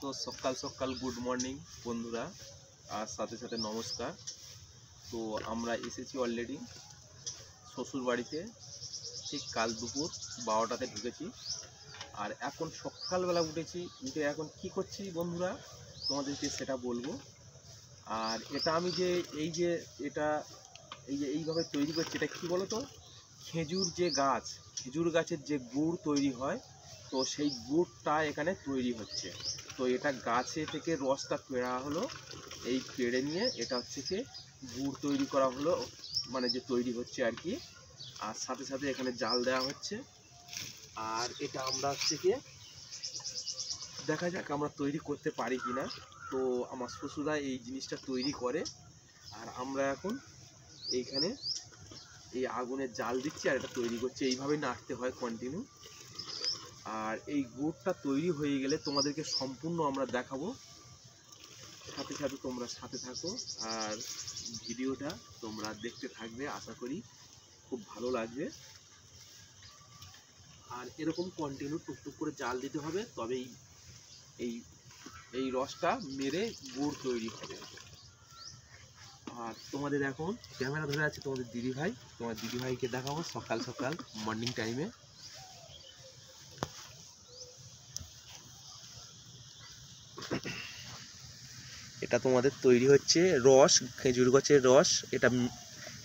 তো সকাল সকাল গুড মর্নিং বন্ধুরা, আর সাথে সাথে নমস্কার। তো আমরা এসেছি অলরেডি শ্বশুর বাড়িতে, ঠিক কাল দুপুর 12টাতে ঢুকেছি। আর এখন সকালবেলা উঠে এখন কি করছি বন্ধুরা তোমাদেরকে সেটা বলবো। আর এটা আমি যে এইভাবে তৈরি করছি, এটা কি বলো তো, খেজুর গাছের যে গুড় তৈরি হয়, তো সেই গুড়টা এখানে তৈরি হচ্ছে। তো এটা গাছে থেকে রসটা পেড়া হলো, এই পেড়ে নিয়ে এটা হচ্ছে কি গুড় তৈরি করা হলো, মানে যে তৈরি হচ্ছে আর কি। আর সাথে সাথে এখানে জাল দেওয়া হচ্ছে। আর এটা আমরা হচ্ছে কি দেখা যাক আমরা তৈরি করতে পারি কিনা। তো আমার শ্বশুরা এই জিনিসটা তৈরি করে, আর আমরা এখন এইখানে এই আগুনে জাল দিচ্ছি আর এটা তৈরি করছি। এইভাবেই নাড়তে হয় কন্টিনিউ। আর এই গুড়টা তৈরি হয়ে গেলে তোমাদেরকে সম্পূর্ণ আমরা দেখাবো, সাথে সাথে তোমরা সাথে থাকো আর ভিডিওটা তোমরা দেখতে থাকবে। আশা করি খুব ভালো লাগবে। আর এরকম কন্টিনিউ টুকটুক করে জাল দিতে হবে, তবেই এই রসটা মেরে গুড় তৈরি হবে। আর তোমাদের এখন ক্যামেরা ধরে আছে তোমাদের দিদিভাই, তোমার দিদিভাইকে দেখাবো সকাল সকাল মর্নিং টাইমে। এটা তোমাদের তৈরি হচ্ছে রস, খেজুর গাছের রস।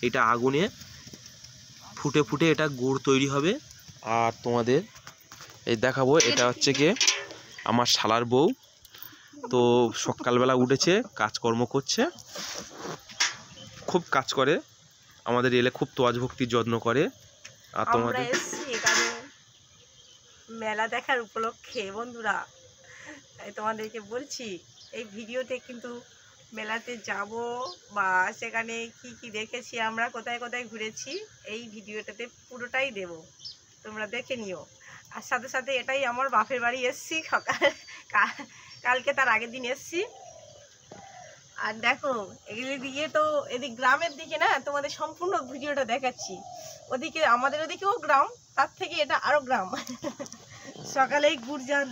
এটা আগুনে ফুটে ফুটে এটা গুড় তৈরি হবে। আর তোমাদের এই দেখাবো, এটা হচ্ছে কি আমার শালার বউ। তো সকালবেলা উঠেছে, কাজকর্ম করছে, খুব কাজ করে, আমাদের এলে খুব তোয়াজ ভক্তির যত্ন করে। আর আমরা এসেছি এখানে মেলা দেখার উপলক্ষে বন্ধুরা, তাই তোমাদেরকে বলছি এই ভিডিওতে কিন্তু মেলাতে যাব বা সেখানে কি কি দেখেছি, আমরা কোথায় কোথায় ঘুরেছি, এই ভিডিওটাতে পুরোটাই দেব, তোমরা দেখে নিও। আর সাথে সাথে এটাই আমার বাপের বাড়ি এসেছি কালকে, তার আগের দিন এসেছি। আর দেখো এগুলি দিয়ে তো এদিক গ্রামের দিকে না, তোমাদের সম্পূর্ণ ভিডিওটা দেখাচ্ছি। ওদিকে আমাদের ওদিকেও গ্রাম, তার থেকে এটা আরো গ্রাম। সকালেই গুড় জাল,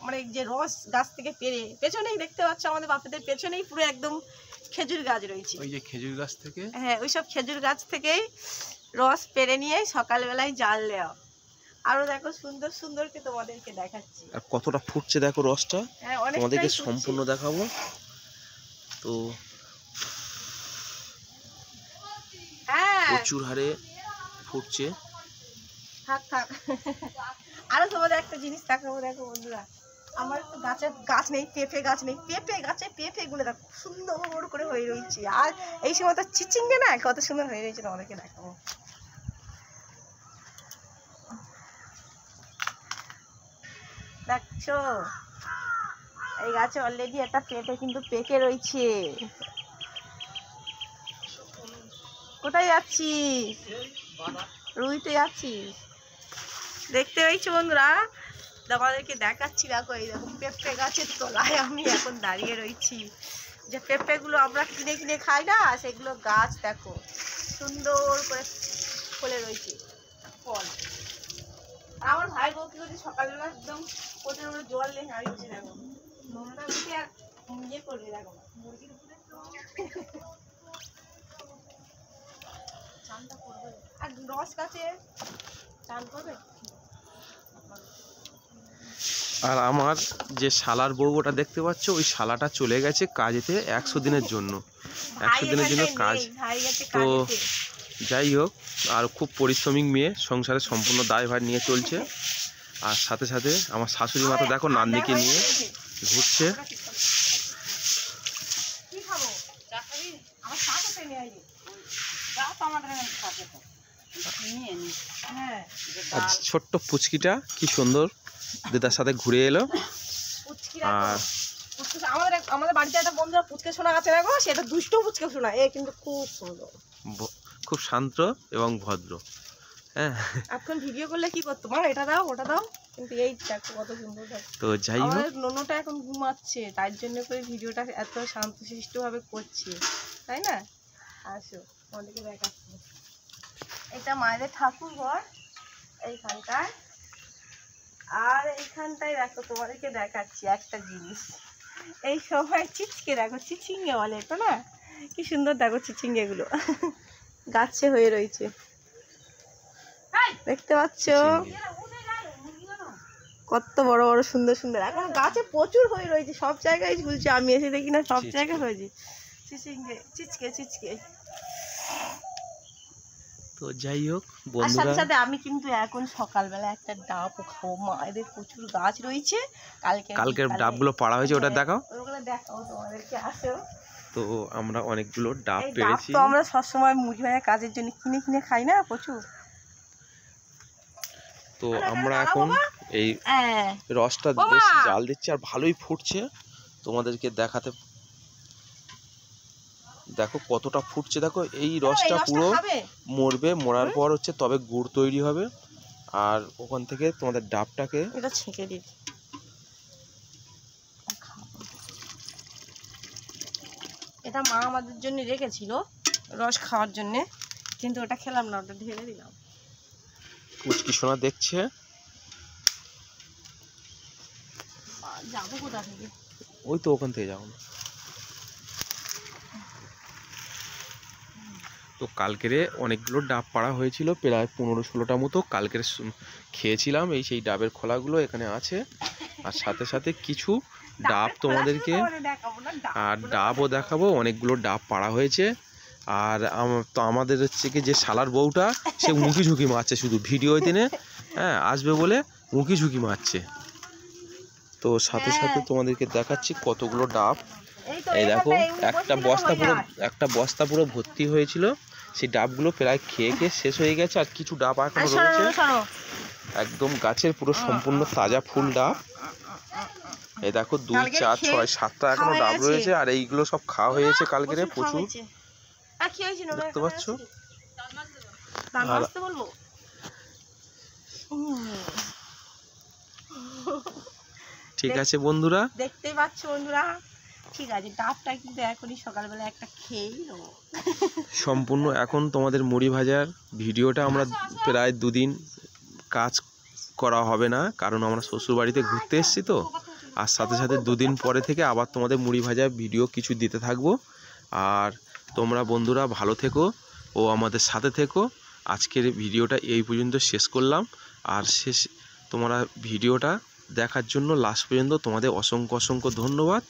মানে যে রস গাছ থেকে পেরে, পেছনেই দেখতে পাচ্ছ আমাদের বাপেদের পেছনেই পুরো একদম খেজুর গাছ রয়েছে। ওই যে খেজুর গাছ থেকে, হ্যাঁ, ওইসব খেজুর গাছ থেকেই রস পেরে নিয়ে সকালবেলায় জাল দেওয়া। আরো দেখো সুন্দর সুন্দরকে তোমাদেরকে দেখাচ্ছি। আর কতটা ফুটছে দেখো রসটা, হ্যাঁ, তোমাদেরকে সম্পূর্ণ দেখাবো। তো প্রচুর হারে ফুটছে। থাক থাক, আরো তোমাদের একটা জিনিস দেখাবো। দেখো বন্ধুরা, আমার তো গাছ নেই, পেঁপে গাছ নেই, পেঁপে গাছে পেঁপে গুলো দেখো সুন্দর করে হয়ে রয়েছে। আর এই সময় তো চিচিঙ্গে না, কত সুন্দর হয়ে রয়েছে, তোমাদেরকে দেখাবো। দেখছো এই গাছে অলরেডি একটা পেঁপে কিন্তু পেকে রয়েছে। কোথায় যাচ্ছিস? রুইতে যাচ্ছিস? দেখতে পেয়েছো বন্ধুরা, তোমাদেরকে দেখাচ্ছি। দেখো এই দেখো পেঁপে গাছের তলায় আমি এখন দাঁড়িয়ে রয়েছি। যে পেঁপেগুলো আমরা কিনে কিনে খাই না, সেগুলো গাছ দেখো সুন্দর করে ফলে রয়েছে ফল। আমার ভাই বউ কি করছে, সকালবেলা একদম প্রচুর জল নিয়ে হারিয়েছে। দেখো নোংরা উঠে আর ইয়ে করবে, দেখো মুরগির উপরে চানটা করবে। আর রস গাছে চান করবে। আর আমার যে শালার বউ ওটা দেখতে পাচ্ছ, ওই শালাটা চলে গেছে কাজেতে 100 দিনের জন্য, 100 দিনের জন্য কাজ। তো যাই হোক, আর খুব পরিশ্রমিক মেয়ে, সংসারে সম্পূর্ণ দায়ভার নিয়ে চলছে। আর সাথে সাথে আমার শাশুড়ি মাতা দেখো নাতনিকে নিয়ে ঘুরছে। আর ছোট্ট পুচকিটা কি সুন্দর দিদার সাথে ঘুরে এলো। আর আমাদের বাড়িতে একটা বন্ধুরা পুচকে শোনা আছে, দেখো সেটা দুষ্ট পুচকে শোনা, এ কিন্তু খুব সুন্দর, খুব শান্ত এবং ভদ্র। হ্যাঁ, এখন ভিডিও করলে কি করতো, মা এটা দাও ওটা দাও, কিন্তু এই দেখো কত সুন্দর। তো যাই হোক, নোনোটা এখন ঘুমাচ্ছে, তার জন্য করে ভিডিওটা এত শান্তশিষ্ট ভাবে করছি, তাই না? আসো তোমাদেরকে দেখাচ্ছি। এটা মায়েদের ঠাকুর ঘর এইখানটায়। আর এইখানটায় দেখো তোমাদেরকে দেখাচ্ছি একটা জিনিস, এই সময় চিচকে দেখো, চিচিঙ্গে বলে তো না, কি সুন্দর দেখো চিচিঙ্গেগুলো গাছে হয়ে রয়েছে, দেখতে পাচ্ছ কত বড় বড় সুন্দর সুন্দর। এখন গাছে প্রচুর হয়ে রয়েছে, সব জায়গায় ঝুলছে, আমি এসে দেখি না সব জায়গায় হয়েছে চিচিঙ্গে, চিচকে চিচকে। তো যাই হোক আর বন্ধুরা, সাথে সাথে আমি কিন্তু এখন সকালবেলা একটা ডাবও খাবো, মায়েদের প্রচুর গাছ রয়েছে, কালকের ডাবগুলো পাড়া হয়েছে, ওটা দেখাও। ওগুলো দেখাবো তোমাদেরকে, আসো। তো আমরা অনেকগুলো ডাব এই ডাব পেরেছি। তো আমরা সবসময় মুড়ি ভাজা কাজের জন্য কিনে কিনে খাই না প্রচুর। তো আমরা এখন এই হ্যাঁ রসটা বেশ জাল দিচ্ছি আর ভালোই ফুটছে, তোমাদেরকে দেখাতে, দেখো কতটা ফুটছে, দেখো এই রসটা পুরো মরবে, মরার পর হচ্ছে তবে গুড় তৈরি হবে। আর ওখান থেকে তোমাদের ডাবটাকে এটা ছেঁকে দিই, এটা মা আমাদের জন্য রেখেছিল রস খাওয়ার জন্য, কিন্তু ওটা খেলাম না, ওটা ঢেলে দিলাম। পুচকি সোনা দেখছে, যাবো কোথা থেকে? ওই তো ওখান থেকে যাও না। তো কালকেরে অনেকগুলো ডাব পাড়া হয়েছিল, প্রায় 15-16টা মতো কালকের খেয়েছিলাম। এই সেই ডাবের খোলাগুলো এখানে আছে, আর সাথে সাথে কিছু ডাব তোমাদেরকে, আর ডাবও দেখাবো। অনেকগুলো ডাব পাড়া হয়েছে। আর তো আমাদের হচ্ছে কি যে শালার বউটা, সে মুখি ঝুঁকি মারছে শুধু ভিডিও দিনে, হ্যাঁ আসবে বলে মুখি ঝুঁকি মারছে। তো সাথে সাথে তোমাদেরকে দেখাচ্ছি কতগুলো ডাব। এই দেখো একটা বস্তা পুরো ভর্তি হয়েছিল, সেই ডাবগুলো প্রায় খেয়ে খেয়ে শেষ হয়ে গেছে, আর কিছু ডাব এখনো রয়েছে। একদম গাছের পুরো সম্পূর্ণ তাজা ফুল ডাব। এই দেখো 2, 4, 6, 7টা এখনো ডাব রয়েছে, আর এইগুলো সব খাওয়া হয়েছে কালকের প্রচুর, দেখতে পাচ্ছ। ঠিক আছে বন্ধুরা, দেখতেই পাচ্ছ বন্ধুরা, ঠিক আছে ডাবটা কিন্তু এখনই সকালবেলা একটা খেয়েই নেবো সম্পূর্ণ। এখন তোমাদের মুড়ি ভাজার ভিডিওটা আমরা প্রায় 2 দিন কাজ করা হবে না, কারণ আমরা শ্বশুর বাড়িতে ঘুরতে এসেছি তো, আর সাথে সাথে 2 দিন পরে থেকে আবার তোমাদের মুড়ি ভাজা ভিডিও কিছু দিতে থাকবো। আর তোমরা বন্ধুরা ভালো থেকো ও আমাদের সাথে থেকো। আজকের ভিডিওটা এই পর্যন্ত শেষ করলাম। আর তোমরা ভিডিওটা দেখার জন্য লাস্ট পর্যন্ত তোমাদের অসংখ্য অসংখ্য ধন্যবাদ।